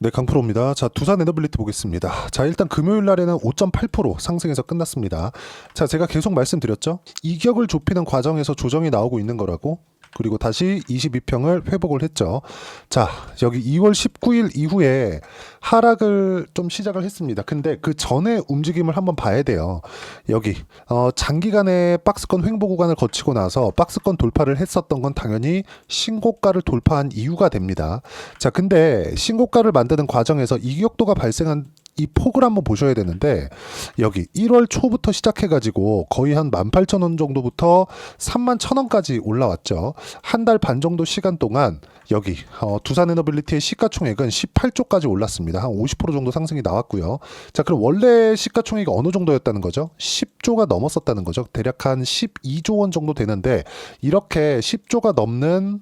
네, 강프로입니다. 자, 두산 에너빌리티 보겠습니다. 자, 일단 금요일 날에는 5.8% 상승해서 끝났습니다. 자, 제가 계속 말씀드렸죠. 이격을 좁히는 과정에서 조정이 나오고 있는 거라고. 그리고 다시 22평을 회복을 했죠. 자, 여기 2월 19일 이후에 하락을 좀 시작을 했습니다. 근데 그 전에 움직임을 한번 봐야 돼요. 여기 장기간의 박스권 횡보 구간을 거치고 나서 박스권 돌파를 했었던 건 당연히 신고가를 돌파한 이유가 됩니다. 자, 근데 신고가를 만드는 과정에서 이격도가 발생한 이 폭을 한번 보셔야 되는데, 여기 1월 초부터 시작해가지고 거의 한 18,000원 정도부터 31,000원까지 올라왔죠. 한 달 반 정도 시간 동안 여기 두산에너빌리티의 시가총액은 18조까지 올랐습니다. 한 50% 정도 상승이 나왔고요. 자, 그럼 원래 시가총액이 어느 정도였다는 거죠? 10조가 넘었었다는 거죠. 대략 한 12조 원 정도 되는데, 이렇게 10조가 넘는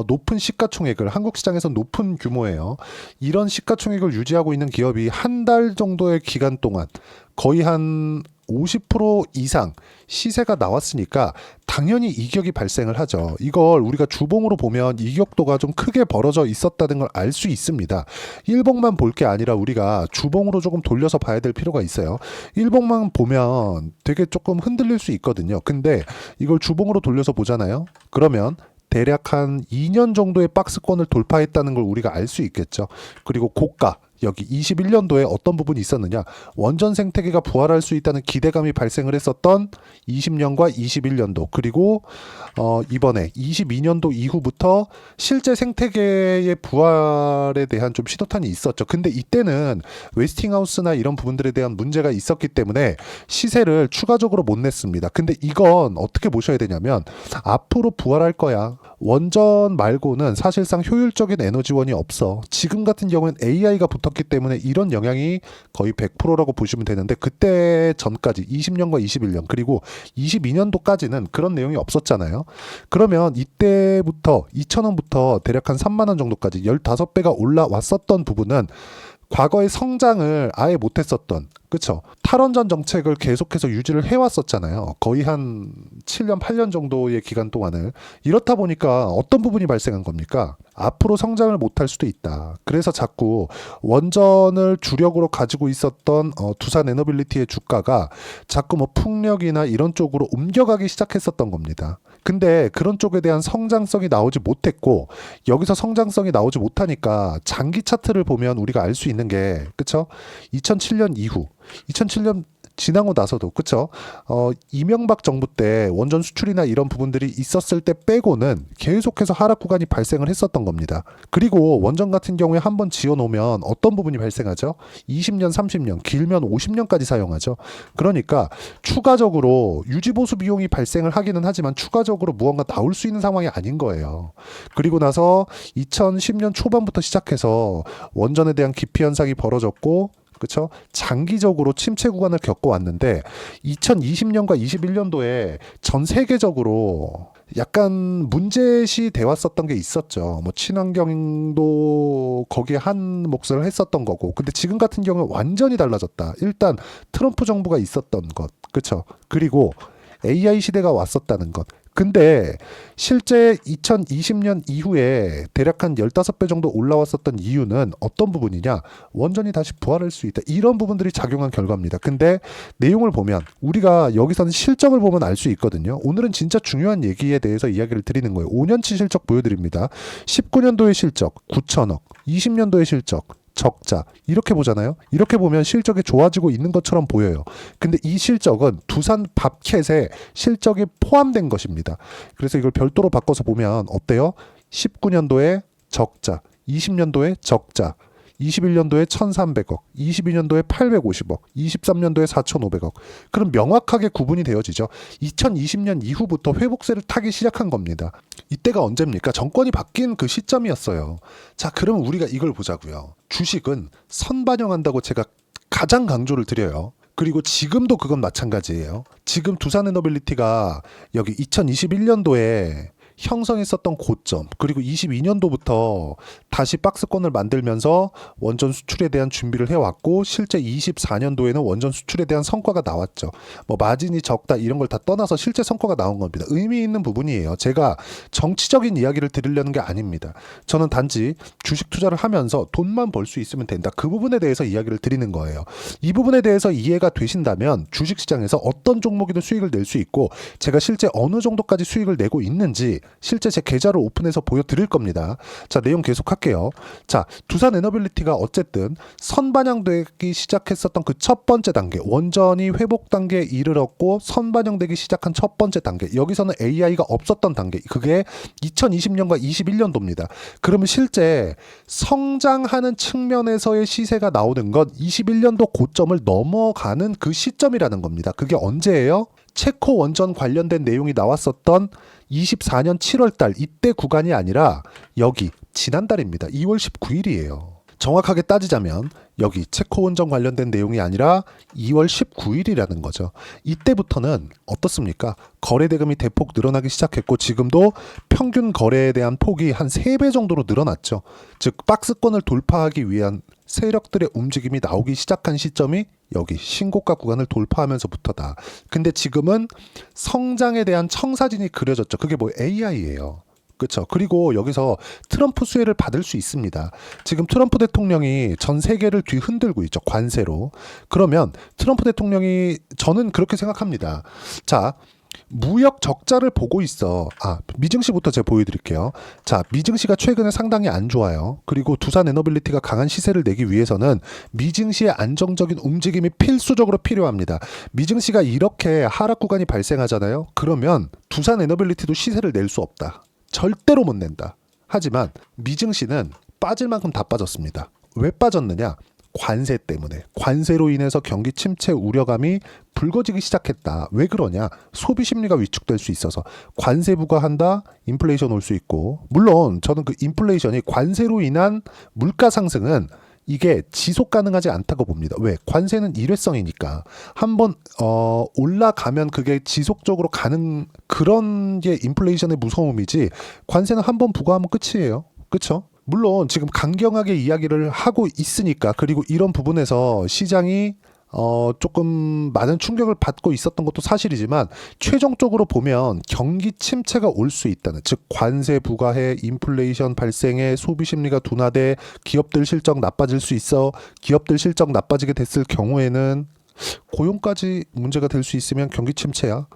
높은 시가총액을, 한국 시장에서 높은 규모예요. 이런 시가총액을 유지하고 있는 기업이 한 달 정도의 기간 동안 거의 한 50% 이상 시세가 나왔으니까 당연히 이격이 발생을 하죠. 이걸 우리가 주봉으로 보면 이격도가 좀 크게 벌어져 있었다는 걸 알 수 있습니다. 일봉만 볼 게 아니라 우리가 주봉으로 조금 돌려서 봐야 될 필요가 있어요. 일봉만 보면 되게 조금 흔들릴 수 있거든요. 근데 이걸 주봉으로 돌려서 보잖아요. 그러면 대략 한 2년 정도의 박스권을 돌파했다는 걸 우리가 알 수 있겠죠. 그리고 고가, 여기 21년도에 어떤 부분이 있었느냐, 원전 생태계가 부활할 수 있다는 기대감이 발생을 했었던 20년과 21년도, 그리고 이번에 22년도 이후부터 실제 생태계의 부활에 대한 좀 신호탄이 있었죠. 근데 이때는 웨스팅하우스나 이런 부분들에 대한 문제가 있었기 때문에 시세를 추가적으로 못 냈습니다. 근데 이건 어떻게 보셔야 되냐면, 앞으로 부활할 거야. 원전 말고는 사실상 효율적인 에너지원이 없어. 지금 같은 경우는 AI가 붙었기 때문에 이런 영향이 거의 100%라고 보시면 되는데, 그때 전까지 20년과 21년 그리고 22년도까지는 그런 내용이 없었잖아요. 그러면 이때부터 2,000원부터 대략 한 3만 원 정도까지 15배가 올라왔었던 부분은 과거의 성장을 아예 못했었던, 그쵸? 탈원전 정책을 계속해서 유지를 해왔었잖아요. 거의 한 7년, 8년 정도의 기간 동안을. 이렇다 보니까 어떤 부분이 발생한 겁니까? 앞으로 성장을 못할 수도 있다. 그래서 자꾸 원전을 주력으로 가지고 있었던 두산 에너빌리티의 주가가 자꾸 뭐 풍력이나 이런 쪽으로 옮겨가기 시작했었던 겁니다. 근데 그런 쪽에 대한 성장성이 나오지 못했고, 여기서 성장성이 나오지 못하니까 장기 차트를 보면 우리가 알 수 있는 게, 그쵸? 2007년 이후, 2007년 지나고 나서도, 그쵸? 이명박 정부 때 원전 수출이나 이런 부분들이 있었을 때 빼고는 계속해서 하락 구간이 발생을 했었던 겁니다. 그리고 원전 같은 경우에 한번 지어놓으면 어떤 부분이 발생하죠? 20년, 30년, 길면 50년까지 사용하죠. 그러니까 추가적으로 유지보수 비용이 발생을 하기는 하지만 추가적으로 무언가 나올 수 있는 상황이 아닌 거예요. 그리고 나서 2010년 초반부터 시작해서 원전에 대한 기피 현상이 벌어졌고, 그렇죠? 장기적으로 침체 구간을 겪어왔는데 2020년과 21년도에 전 세계적으로 약간 문제시 돼 왔었던 게 있었죠. 뭐 친환경도 거기에 한 몫을 했었던 거고. 근데 지금 같은 경우는 완전히 달라졌다. 일단 트럼프 정부가 있었던 것, 그렇죠? 그리고 AI 시대가 왔었다는 것. 근데 실제 2020년 이후에 대략 한 15배 정도 올라왔었던 이유는 어떤 부분이냐? 원전이 다시 부활할 수 있다. 이런 부분들이 작용한 결과입니다. 근데 내용을 보면 우리가 여기서는 실적을 보면 알 수 있거든요. 오늘은 진짜 중요한 얘기에 대해서 이야기를 드리는 거예요. 5년치 실적 보여드립니다. 19년도의 실적 9천억, 20년도의 실적 적자, 이렇게 보잖아요. 이렇게 보면 실적이 좋아지고 있는 것처럼 보여요. 근데 이 실적은 두산 밥캣의 실적이 포함된 것입니다. 그래서 이걸 별도로 바꿔서 보면 어때요? 19년도에 적자, 20년도에 적자, 21년도에 1,300억, 22년도에 850억, 23년도에 4,500억. 그럼 명확하게 구분이 되어지죠. 2020년 이후부터 회복세를 타기 시작한 겁니다. 이때가 언제입니까? 정권이 바뀐 그 시점이었어요. 자, 그럼 우리가 이걸 보자고요. 주식은 선반영한다고 제가 가장 강조를 드려요. 그리고 지금도 그건 마찬가지예요. 지금 두산에너빌리티가 여기 2021년도에 형성했었던 고점, 그리고 22년도부터 다시 박스권을 만들면서 원전 수출에 대한 준비를 해왔고, 실제 24년도에는 원전 수출에 대한 성과가 나왔죠. 뭐 마진이 적다 이런 걸 다 떠나서 실제 성과가 나온 겁니다. 의미 있는 부분이에요. 제가 정치적인 이야기를 드리려는 게 아닙니다. 저는 단지 주식 투자를 하면서 돈만 벌 수 있으면 된다. 그 부분에 대해서 이야기를 드리는 거예요. 이 부분에 대해서 이해가 되신다면 주식시장에서 어떤 종목이든 수익을 낼 수 있고, 제가 실제 어느 정도까지 수익을 내고 있는지 실제 제 계좌를 오픈해서 보여드릴 겁니다. 자, 내용 계속할게요. 자, 두산에너빌리티가 어쨌든 선반영되기 시작했었던 그 첫 번째 단계, 원전이 회복 단계에 이르렀고 선반영되기 시작한 첫 번째 단계, 여기서는 AI가 없었던 단계, 그게 2020년과 21년도입니다. 그러면 실제 성장하는 측면에서의 시세가 나오는 건 21년도 고점을 넘어가는 그 시점이라는 겁니다. 그게 언제예요? 체코 원전 관련된 내용이 나왔었던 24년 7월달, 이때 구간이 아니라 여기 지난달입니다. 2월 19일이에요. 정확하게 따지자면 여기 체코 원전 관련된 내용이 아니라 2월 19일이라는 거죠. 이때부터는 어떻습니까? 거래 대금이 대폭 늘어나기 시작했고, 지금도 평균 거래에 대한 폭이 한 3배 정도로 늘어났죠. 즉 박스권을 돌파하기 위한 세력들의 움직임이 나오기 시작한 시점이 여기 신고가 구간을 돌파하면서부터다. 근데 지금은 성장에 대한 청사진이 그려졌죠. 그게 뭐 AI예요. 그렇죠. 그리고 여기서 트럼프 수혜를 받을 수 있습니다. 지금 트럼프 대통령이 전 세계를 뒤흔들고 있죠. 관세로. 그러면 트럼프 대통령이, 저는 그렇게 생각합니다. 자, 무역 적자를 보고 있어. 미증시부터 제가 보여드릴게요. 자, 미증시가 최근에 상당히 안 좋아요. 그리고 두산에너빌리티가 강한 시세를 내기 위해서는 미증시의 안정적인 움직임이 필수적으로 필요합니다. 미증시가 이렇게 하락 구간이 발생하잖아요. 그러면 두산에너빌리티도 시세를 낼 수 없다. 절대로 못 낸다. 하지만 미증시는 빠질 만큼 다 빠졌습니다. 왜 빠졌느냐? 관세 때문에. 관세로 인해서 경기 침체 우려감이 불거지기 시작했다. 왜 그러냐? 소비 심리가 위축될 수 있어서. 관세 부과한다, 인플레이션 올 수 있고, 물론 저는 그 인플레이션이, 관세로 인한 물가 상승은 이게 지속 가능하지 않다고 봅니다. 왜? 관세는 일회성이니까. 한번 올라가면 그게 지속적으로 가는, 그런 게 인플레이션의 무서움이지, 관세는 한번 부과하면 끝이에요. 그렇죠? 물론 지금 강경하게 이야기를 하고 있으니까, 그리고 이런 부분에서 시장이 조금 많은 충격을 받고 있었던 것도 사실이지만, 최종적으로 보면 경기 침체가 올 수 있다는, 즉 관세 부과해, 인플레이션 발생해, 소비 심리가 둔화돼, 기업들 실적 나빠질 수 있어. 기업들 실적 나빠지게 됐을 경우에는 고용까지 문제가 될 수 있으면 경기 침체야.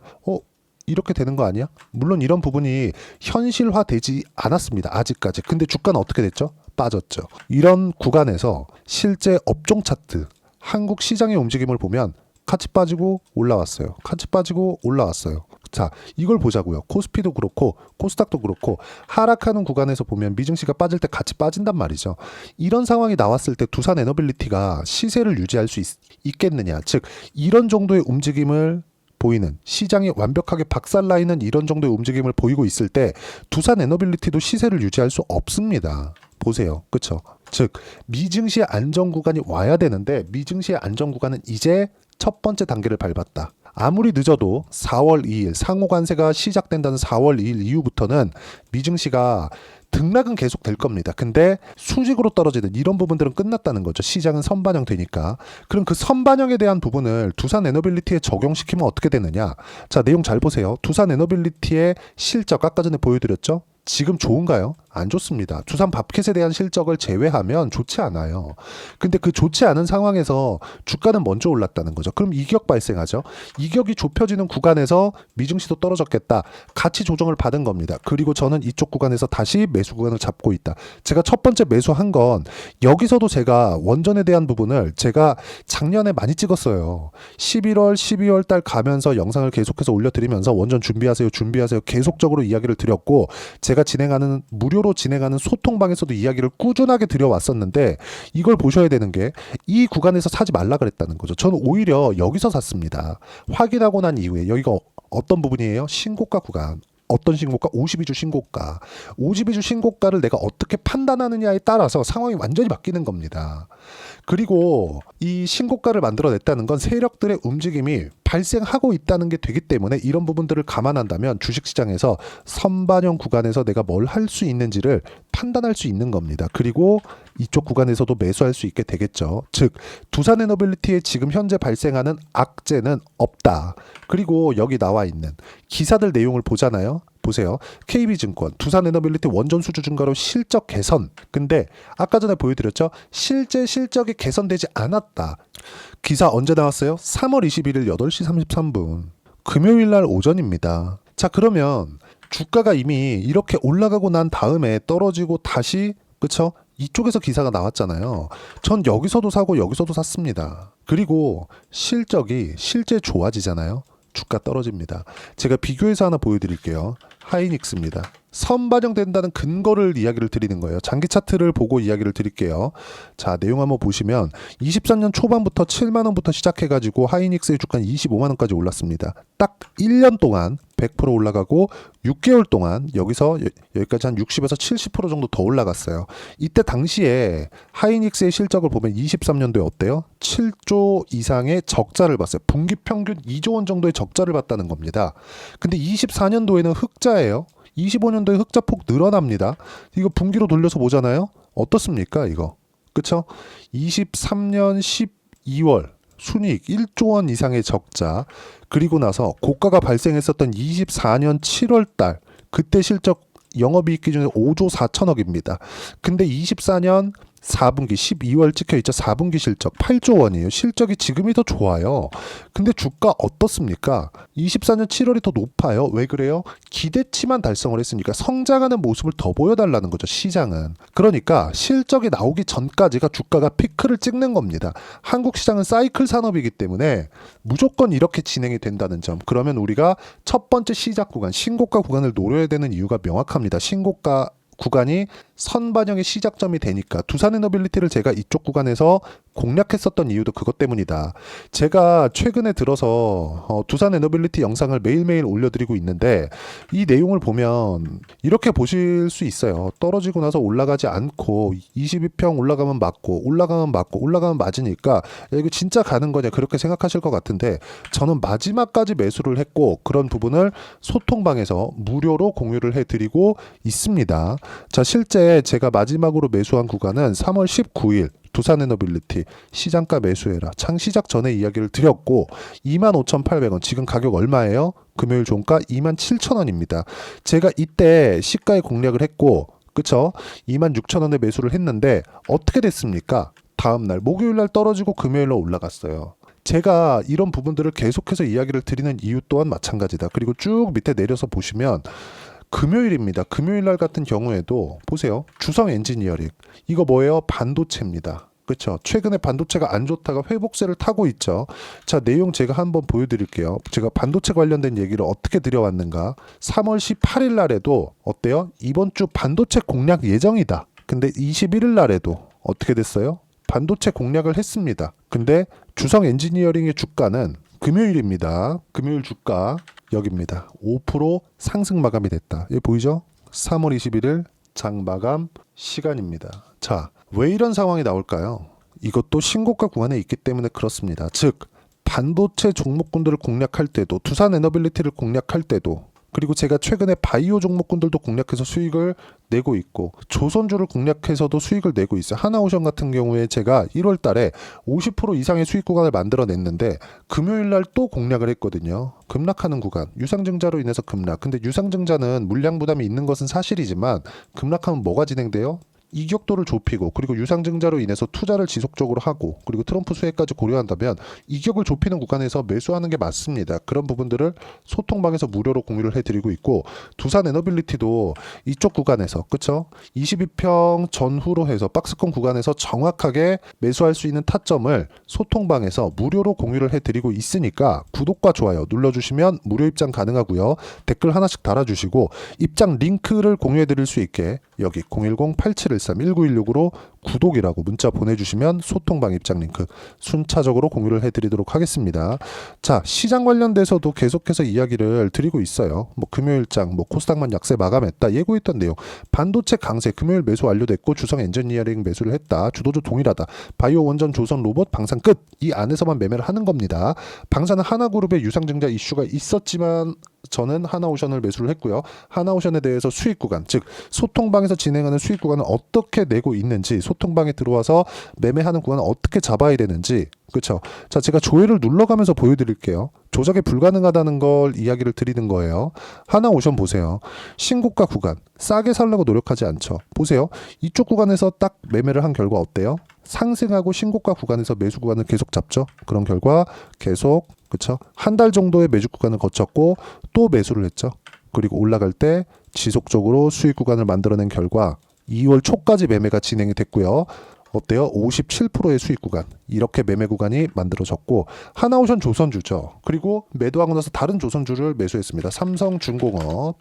이렇게 되는 거 아니야? 물론 이런 부분이 현실화되지 않았습니다. 아직까지. 근데 주가는 어떻게 됐죠? 빠졌죠. 이런 구간에서 실제 업종 차트, 한국 시장의 움직임을 보면 같이 빠지고 올라왔어요. 같이 빠지고 올라왔어요. 자, 이걸 보자고요. 코스피도 그렇고 코스닥도 그렇고 하락하는 구간에서 보면 미증시가 빠질 때 같이 빠진단 말이죠. 이런 상황이 나왔을 때 두산에너빌리티가 시세를 유지할 수 있겠느냐. 즉 이런 정도의 움직임을 보이는, 시장이 완벽하게 박살나 있는 이런 정도의 움직임을 보이고 있을 때 두산에너빌리티도 시세를 유지할 수 없습니다. 보세요. 그렇죠? 즉 미증시의 안정 구간이 와야 되는데, 미증시의 안정 구간은 이제 첫 번째 단계를 밟았다. 아무리 늦어도 4월 2일 상호관세가 시작된다는 4월 2일 이후부터는 미증시가 등락은 계속 될 겁니다. 근데 수직으로 떨어지는 이런 부분들은 끝났다는 거죠. 시장은 선반영 되니까. 그럼 그 선반영에 대한 부분을 두산에너빌리티에 적용시키면 어떻게 되느냐? 자, 내용 잘 보세요. 두산에너빌리티의 실적 아까 전에 보여드렸죠? 지금 좋은가요? 안 좋습니다. 두산 밥켓에 대한 실적을 제외하면 좋지 않아요. 근데 그 좋지 않은 상황에서 주가는 먼저 올랐다는 거죠. 그럼 이격 발생하죠. 이격이 좁혀지는 구간에서 미증시도 떨어졌겠다. 같이 조정을 받은 겁니다. 그리고 저는 이쪽 구간에서 다시 매수 구간을 잡고 있다. 제가 첫 번째 매수한 건, 여기서도 제가 원전에 대한 부분을 제가 작년에 많이 찍었어요. 11월, 12월 달 가면서 영상을 계속해서 올려드리면서 원전 준비하세요, 준비하세요 계속적으로 이야기를 드렸고, 제가 진행하는 무료로 진행하는 소통방에서도 이야기를 꾸준하게 드려왔었는데, 이걸 보셔야 되는 게 이 구간에서 사지 말라 그랬다는 거죠. 저는 오히려 여기서 샀습니다. 확인하고 난 이후에. 여기가 어떤 부분이에요? 신고가 구간. 어떤 신고가? 52주 신고가. 52주 신고가를 내가 어떻게 판단하느냐에 따라서 상황이 완전히 바뀌는 겁니다. 그리고 이 신고가를 만들어냈다는 건 세력들의 움직임이 발생하고 있다는 게 되기 때문에 이런 부분들을 감안한다면 주식시장에서 선반영 구간에서 내가 뭘 할 수 있는지를 판단할 수 있는 겁니다. 그리고 이쪽 구간에서도 매수할 수 있게 되겠죠. 즉 두산에너빌리티에 지금 현재 발생하는 악재는 없다. 그리고 여기 나와 있는 기사들 내용을 보잖아요. 보세요. KB증권, 두산에너빌리티 원전 수주 증가로 실적 개선. 근데 아까 전에 보여드렸죠. 실제 실적이 개선되지 않았다. 기사 언제 나왔어요? 3월 21일 8시 33분. 금요일 날 오전입니다. 자, 그러면 주가가 이미 이렇게 올라가고 난 다음에 떨어지고 다시, 그쵸? 이쪽에서 기사가 나왔잖아요. 전 여기서도 사고 여기서도 샀습니다. 그리고 실적이 실제 좋아지잖아요. 주가 떨어집니다. 제가 비교해서 하나 보여드릴게요. 하이닉스입니다. 선반영된다는 근거를 이야기를 드리는 거예요. 장기 차트를 보고 이야기를 드릴게요. 자, 내용 한번 보시면 23년 초반부터 7만원부터 시작해가지고 하이닉스의 주가는 25만원까지 올랐습니다. 딱 1년 동안 100% 올라가고 6개월 동안 여기서 여기까지 한 60에서 70% 정도 더 올라갔어요. 이때 당시에 하이닉스의 실적을 보면 23년도에 어때요? 7조 이상의 적자를 봤어요. 분기 평균 2조 원 정도의 적자를 봤다는 겁니다. 근데 24년도에는 흑자예요. 25년도에 흑자폭 늘어납니다. 이거 분기로 돌려서 보잖아요. 어떻습니까 이거? 그쵸? 23년 12월 순이익 1조 원 이상의 적자, 그리고 나서 고가가 발생했었던 24년 7월 달 그때 실적 영업이익 기준에 5조 4천억입니다. 근데 24년 4분기 12월 찍혀있죠. 4분기 실적 8조 원이에요. 실적이 지금이 더 좋아요. 근데 주가 어떻습니까? 24년 7월이 더 높아요. 왜 그래요? 기대치만 달성을 했으니까 성장하는 모습을 더 보여달라는 거죠. 시장은. 그러니까 실적이 나오기 전까지가 주가가 피크를 찍는 겁니다. 한국 시장은 사이클 산업이기 때문에 무조건 이렇게 진행이 된다는 점. 그러면 우리가 첫 번째 시작 구간, 신고가 구간을 노려야 되는 이유가 명확합니다. 신고가 구간이 선반영의 시작점이 되니까. 두산에너빌리티를 제가 이쪽 구간에서 공략했었던 이유도 그것 때문이다. 제가 최근에 들어서 두산에너빌리티 영상을 매일매일 올려드리고 있는데 이 내용을 보면 이렇게 보실 수 있어요. 떨어지고 나서 올라가지 않고 22평 올라가면 맞고 올라가면 맞고 올라가면 맞으니까 야, 이거 진짜 가는 거냐 그렇게 생각하실 것 같은데 저는 마지막까지 매수를 했고 그런 부분을 소통방에서 무료로 공유를 해드리고 있습니다. 자, 실제 제가 마지막으로 매수한 구간은 3월 19일 두산에너빌리티 시장가 매수해라 창시작 전에 이야기를 드렸고 25,800원, 지금 가격 얼마예요? 금요일 종가 27,000원입니다. 제가 이때 시가에 공략을 했고 그쵸? 26,000원에 매수를 했는데 어떻게 됐습니까? 다음날 목요일날 떨어지고 금요일날 올라갔어요. 제가 이런 부분들을 계속해서 이야기를 드리는 이유 또한 마찬가지다. 그리고 쭉 밑에 내려서 보시면 금요일입니다. 금요일날 같은 경우에도 보세요. 주성 엔지니어링. 이거 뭐예요? 반도체입니다. 그렇죠. 최근에 반도체가 안 좋다가 회복세를 타고 있죠. 자, 내용 제가 한번 보여드릴게요. 제가 반도체 관련된 얘기를 어떻게 드려왔는가. 3월 18일 날에도 어때요? 이번 주 반도체 공략 예정이다. 근데 21일 날에도 어떻게 됐어요? 반도체 공략을 했습니다. 근데 주성 엔지니어링의 주가는 금요일입니다. 금요일 주가 여기입니다. 5% 상승 마감이 됐다. 여기 보이죠? 3월 21일 장 마감 시간입니다. 자, 왜 이런 상황이 나올까요? 이것도 신고가 구간에 있기 때문에 그렇습니다. 즉 반도체 종목군들을 공략할 때도 두산에너빌리티를 공략할 때도 그리고 제가 최근에 바이오 종목군들도 공략해서 수익을 내고 있고 조선주를 공략해서도 수익을 내고 있어요. 하나오션 같은 경우에 제가 1월 달에 50% 이상의 수익 구간을 만들어냈는데 금요일 날 또 공략을 했거든요. 급락하는 구간, 유상증자로 인해서 급락. 근데 유상증자는 물량 부담이 있는 것은 사실이지만 급락하면 뭐가 진행돼요? 이격도를 좁히고 그리고 유상증자로 인해서 투자를 지속적으로 하고 그리고 트럼프 수혜까지 고려한다면 이격을 좁히는 구간에서 매수하는 게 맞습니다. 그런 부분들을 소통방에서 무료로 공유를 해드리고 있고 두산에너빌리티도 이쪽 구간에서 그쵸? 22평 전후로 해서 박스권 구간에서 정확하게 매수할 수 있는 타점을 소통방에서 무료로 공유를 해드리고 있으니까 구독과 좋아요 눌러주시면 무료 입장 가능하고요. 댓글 하나씩 달아주시고 입장 링크를 공유해드릴 수 있게 여기 010-87 8713-1916으로 구독이라고 문자 보내주시면 소통방 입장 링크 순차적으로 공유를 해드리도록 하겠습니다. 자, 시장 관련돼서도 계속해서 이야기를 드리고 있어요. 뭐 금요일장, 뭐 코스닥만 약세 마감했다, 예고했던 내용, 반도체 강세, 금요일 매수 완료됐고 주성 엔지니어링 매수를 했다, 주도주 동일하다, 바이오 원전 조선 로봇 방산 끝, 이 안에서만 매매를 하는 겁니다. 방산은 하나그룹의 유상증자 이슈가 있었지만 저는 하나오션을 매수를 했고요. 하나오션에 대해서 수익 구간, 즉 소통방에서 진행하는 수익 구간을 어떻게 내고 있는지, 소통방에 들어와서 매매하는 구간을 어떻게 잡아야 되는지, 그렇죠? 자, 제가 조회를 눌러가면서 보여드릴게요. 조작이 불가능하다는 걸 이야기를 드리는 거예요. 하나오션 보세요. 신고가 구간, 싸게 살려고 노력하지 않죠. 보세요. 이쪽 구간에서 딱 매매를 한 결과 어때요? 상승하고 신고가 구간에서 매수 구간을 계속 잡죠. 그런 결과 계속, 그렇죠? 한 달 정도의 매주 구간을 거쳤고 또 매수를 했죠. 그리고 올라갈 때 지속적으로 수익 구간을 만들어낸 결과 2월 초까지 매매가 진행이 됐고요. 어때요? 57%의 수익 구간, 이렇게 매매 구간이 만들어졌고, 하나오션 조선주죠. 그리고 매도하고 나서 다른 조선주를 매수했습니다. 삼성중공업.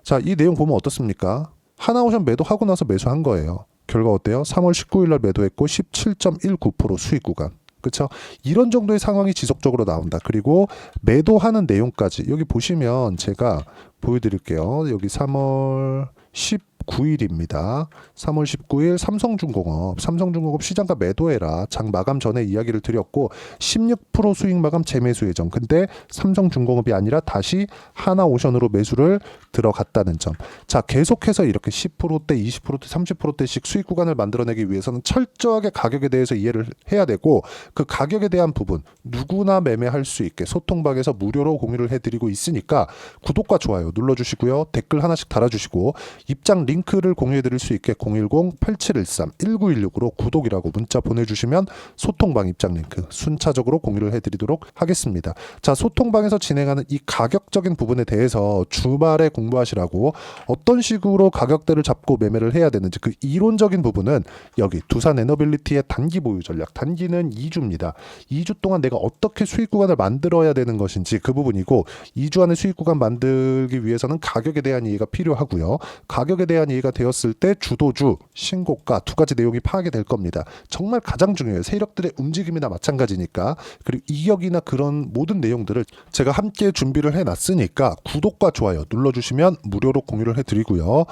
자, 이 내용 보면 어떻습니까? 하나오션 매도하고 나서 매수한 거예요. 결과 어때요? 3월 19일 날 매도했고 17.19% 수익 구간. 그렇죠? 이런 정도의 상황이 지속적으로 나온다. 그리고 매도하는 내용까지 여기 보시면 제가 보여드릴게요. 여기 3월 19일입니다. 3월 19일 삼성중공업 시장가 매도해라. 장 마감 전에 이야기를 드렸고 16% 수익 마감 재매수 예정. 근데 삼성중공업이 아니라 다시 하나오션으로 매수를 들어갔다는 점. 자, 계속해서 이렇게 10%대, 20%대, 30%대씩 수익 구간을 만들어내기 위해서는 철저하게 가격에 대해서 이해를 해야 되고, 그 가격에 대한 부분 누구나 매매할 수 있게 소통방에서 무료로 공유를 해드리고 있으니까 구독과 좋아요 눌러주시고요. 댓글 하나씩 달아주시고 입장 링크를 공유해드릴 수 있게 010-8713-1916으로 구독이라고 문자 보내주시면 소통방 입장 링크 순차적으로 공유를 해드리도록 하겠습니다. 자, 소통방에서 진행하는 이 가격적인 부분에 대해서 주말에 공부하시라고, 어떤 식으로 가격대를 잡고 매매를 해야 되는지 그 이론적인 부분은 여기 두산 에너빌리티의 단기 보유 전략, 단기는 2주입니다. 2주 동안 내가 어떻게 수익 구간을 만들어야 되는 것인지 그 부분이고, 2주 안에 수익 구간 만들기 위해서는 가격에 대한 이해가 필요하고요. 가격에 대한 이해가 되었을 때 주도주, 신고가 두 가지 내용이 파악이 될 겁니다. 정말 가장 중요해요. 세력들의 움직임이나 마찬가지니까. 그리고 이격이나 그런 모든 내용들을 제가 함께 준비를 해놨으니까 구독과 좋아요 눌러주시면 무료로 공유를 해드리고요.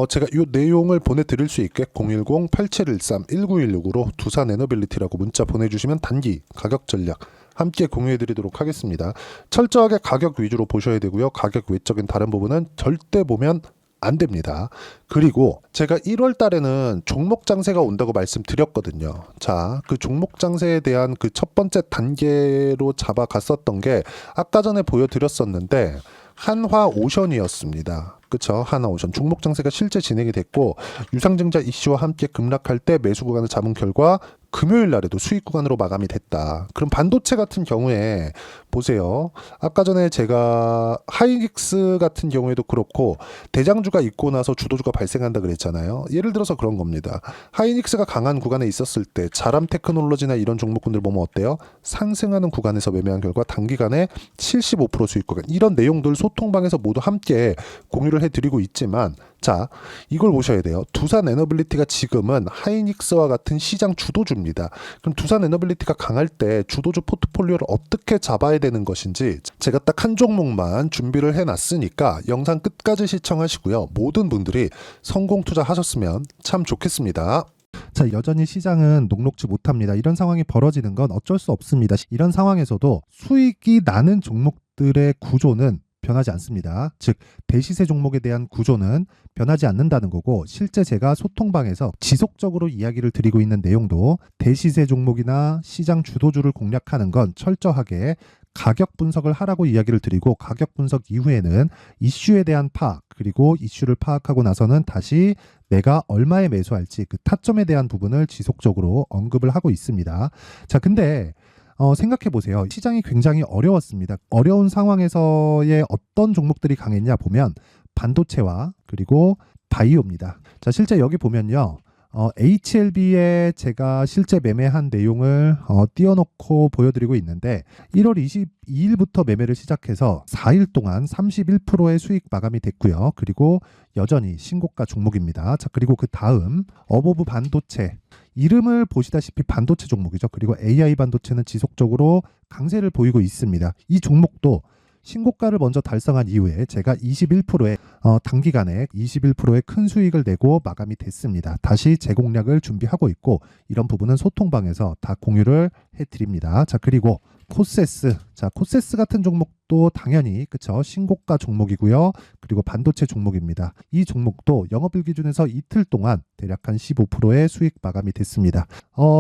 제가 이 내용을 보내드릴 수 있게 010-8713-1916으로 두산 에너빌리티라고 문자 보내주시면 단기 가격 전략 함께 공유해드리도록 하겠습니다. 철저하게 가격 위주로 보셔야 되고요. 가격 외적인 다른 부분은 절대 보면 안 됩니다. 그리고 제가 1월 달에는 종목 장세가 온다고 말씀드렸거든요. 자, 그 종목 장세에 대한 그 첫 번째 단계로 잡아갔었던 게 아까 전에 보여드렸었는데 한화오션이었습니다. 그쵸? 하나오션 종목 장세가 실제 진행이 됐고, 유상증자 이슈와 함께 급락할 때 매수 구간을 잡은 결과 금요일 날에도 수익 구간으로 마감이 됐다. 그럼 반도체 같은 경우에 보세요. 아까 전에 제가 하이닉스 같은 경우에도 그렇고 대장주가 있고 나서 주도주가 발생한다 그랬잖아요. 예를 들어서 그런 겁니다. 하이닉스가 강한 구간에 있었을 때 자람 테크놀로지나 이런 종목군들 보면 어때요? 상승하는 구간에서 매매한 결과 단기간에 75% 수익 구간, 이런 내용들 소통방에서 모두 함께 공유를 해드리고 있지만, 자, 이걸 보셔야 돼요. 두산 에너빌리티가 지금은 하이닉스와 같은 시장 주도주입니다. 그럼 두산 에너빌리티가 강할 때 주도주 포트폴리오를 어떻게 잡아야 되는 것인지 제가 딱 한 종목만 준비를 해놨으니까 영상 끝까지 시청하시고요. 모든 분들이 성공 투자하셨으면 참 좋겠습니다. 자, 여전히 시장은 녹록지 못합니다. 이런 상황이 벌어지는 건 어쩔 수 없습니다. 이런 상황에서도 수익이 나는 종목들의 구조는 변하지 않습니다. 즉 대시세 종목에 대한 구조는 변하지 않는다는 거고, 실제 제가 소통방에서 지속적으로 이야기를 드리고 있는 내용도 대시세 종목이나 시장 주도주를 공략하는 건 철저하게 가격 분석을 하라고 이야기를 드리고, 가격 분석 이후에는 이슈에 대한 파악, 그리고 이슈를 파악하고 나서는 다시 내가 얼마에 매수할지 그 타점에 대한 부분을 지속적으로 언급을 하고 있습니다. 자, 근데 생각해 보세요. 시장이 굉장히 어려웠습니다. 어려운 상황에서의 어떤 종목들이 강했냐 보면 반도체와 그리고 바이오입니다. 자, 실제 여기 보면요. HLB에 제가 실제 매매한 내용을 띄워놓고 보여드리고 있는데 1월 22일부터 매매를 시작해서 4일 동안 31%의 수익 마감이 됐고요. 그리고 여전히 신고가 종목입니다. 자, 그리고 그 다음 어보브 반도체, 이름을 보시다시피 반도체 종목이죠. 그리고 AI 반도체는 지속적으로 강세를 보이고 있습니다. 이 종목도 신고가를 먼저 달성한 이후에 제가 21%의 단기간에 21%의 큰 수익을 내고 마감이 됐습니다. 다시 재공략을 준비하고 있고 이런 부분은 소통방에서 다 공유를 해드립니다. 자, 그리고 코세스, 자, 코세스 같은 종목도 당연히 그쵸, 신고가 종목이고요. 그리고 반도체 종목입니다. 이 종목도 영업일 기준에서 이틀 동안 대략 한 15%의 수익 마감이 됐습니다.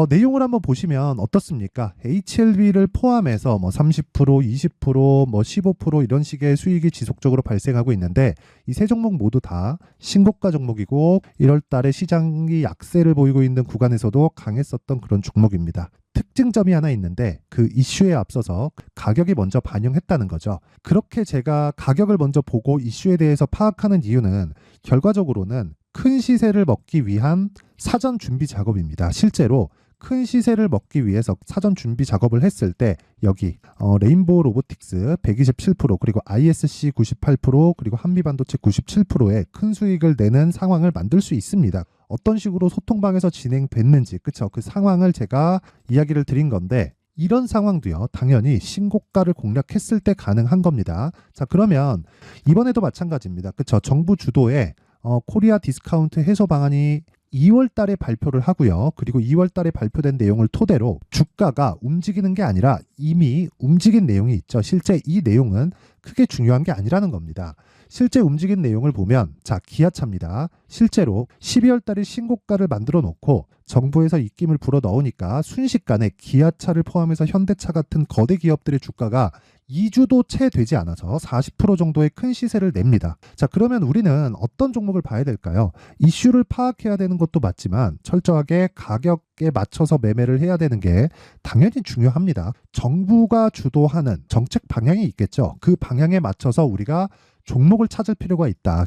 내용을 한번 보시면 어떻습니까? HLB를 포함해서 뭐 30%, 20%, 뭐 15% 이런 식의 수익이 지속적으로 발생하고 있는데 이 세 종목 모두 다 신고가 종목이고 1월 달에 시장이 약세를 보이고 있는 구간에서도 강했었던 그런 종목입니다. 특징점이 하나 있는데 그 이슈에 앞서서 가격이 먼저 반영했다는 거죠. 그렇게 제가 가격을 먼저 보고 이슈에 대해서 파악하는 이유는 결과적으로는 큰 시세를 먹기 위한 사전 준비 작업입니다. 실제로 큰 시세를 먹기 위해서 사전 준비 작업을 했을 때 여기 레인보우 로보틱스 127% 그리고 ISC 98% 그리고 한미반도체 97%의 큰 수익을 내는 상황을 만들 수 있습니다. 어떤 식으로 소통방에서 진행됐는지 그쵸, 그 상황을 제가 이야기를 드린 건데 이런 상황도요 당연히 신고가를 공략했을 때 가능한 겁니다. 자, 그러면 이번에도 마찬가지입니다. 그쵸, 정부 주도의 코리아 디스카운트 해소 방안이 2월 달에 발표를 하고요. 그리고 2월 달에 발표된 내용을 토대로 주가가 움직이는 게 아니라 이미 움직인 내용이 있죠. 실제 이 내용은 크게 중요한 게 아니라는 겁니다. 실제 움직인 내용을 보면 자, 기아차입니다. 실제로 12월 달에 신고가를 만들어 놓고 정부에서 입김을 불어 넣으니까 순식간에 기아차를 포함해서 현대차 같은 거대 기업들의 주가가 2주도 채 되지 않아서 40% 정도의 큰 시세를 냅니다. 자, 그러면 우리는 어떤 종목을 봐야 될까요? 이슈를 파악해야 되는 것도 맞지만 철저하게 가격에 맞춰서 매매를 해야 되는 게 당연히 중요합니다. 정부가 주도하는 정책 방향이 있겠죠. 그 방향에 맞춰서 우리가 종목을 찾을 필요가 있다.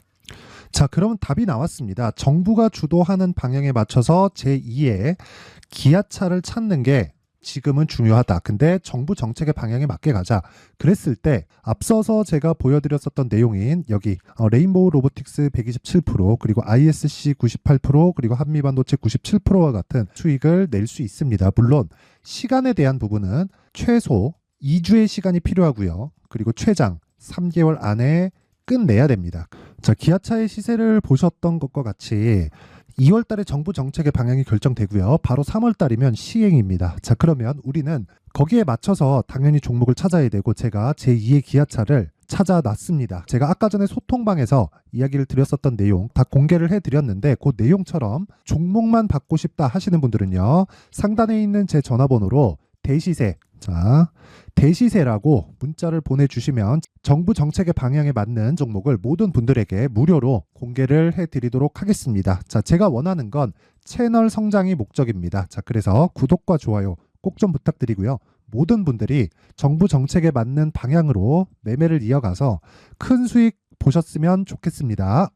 자, 그러면 답이 나왔습니다. 정부가 주도하는 방향에 맞춰서 제2의 기아차를 찾는 게 지금은 중요하다. 근데 정부 정책의 방향에 맞게 가자. 그랬을 때 앞서서 제가 보여드렸었던 내용인 여기 레인보우 로보틱스 127% 그리고 ISC 98% 그리고 한미반도체 97%와 같은 수익을 낼 수 있습니다. 물론 시간에 대한 부분은 최소 2주의 시간이 필요하고요. 그리고 최장 3개월 안에 끝내야 됩니다. 자, 기아차의 시세를 보셨던 것과 같이 2월 달에 정부 정책의 방향이 결정되고요. 바로 3월 달이면 시행입니다. 자, 그러면 우리는 거기에 맞춰서 당연히 종목을 찾아야 되고 제가 제2의 기아차를 찾아놨습니다. 제가 아까 전에 소통방에서 이야기를 드렸었던 내용 다 공개를 해드렸는데 그 내용처럼 종목만 받고 싶다 하시는 분들은요. 상단에 있는 제 전화번호로 대시세, 자, 대시세라고 문자를 보내주시면 정부 정책의 방향에 맞는 종목을 모든 분들에게 무료로 공개를 해드리도록 하겠습니다. 자, 제가 원하는 건 채널 성장이 목적입니다. 자, 그래서 구독과 좋아요 꼭 좀 부탁드리고요. 모든 분들이 정부 정책에 맞는 방향으로 매매를 이어가서 큰 수익 보셨으면 좋겠습니다.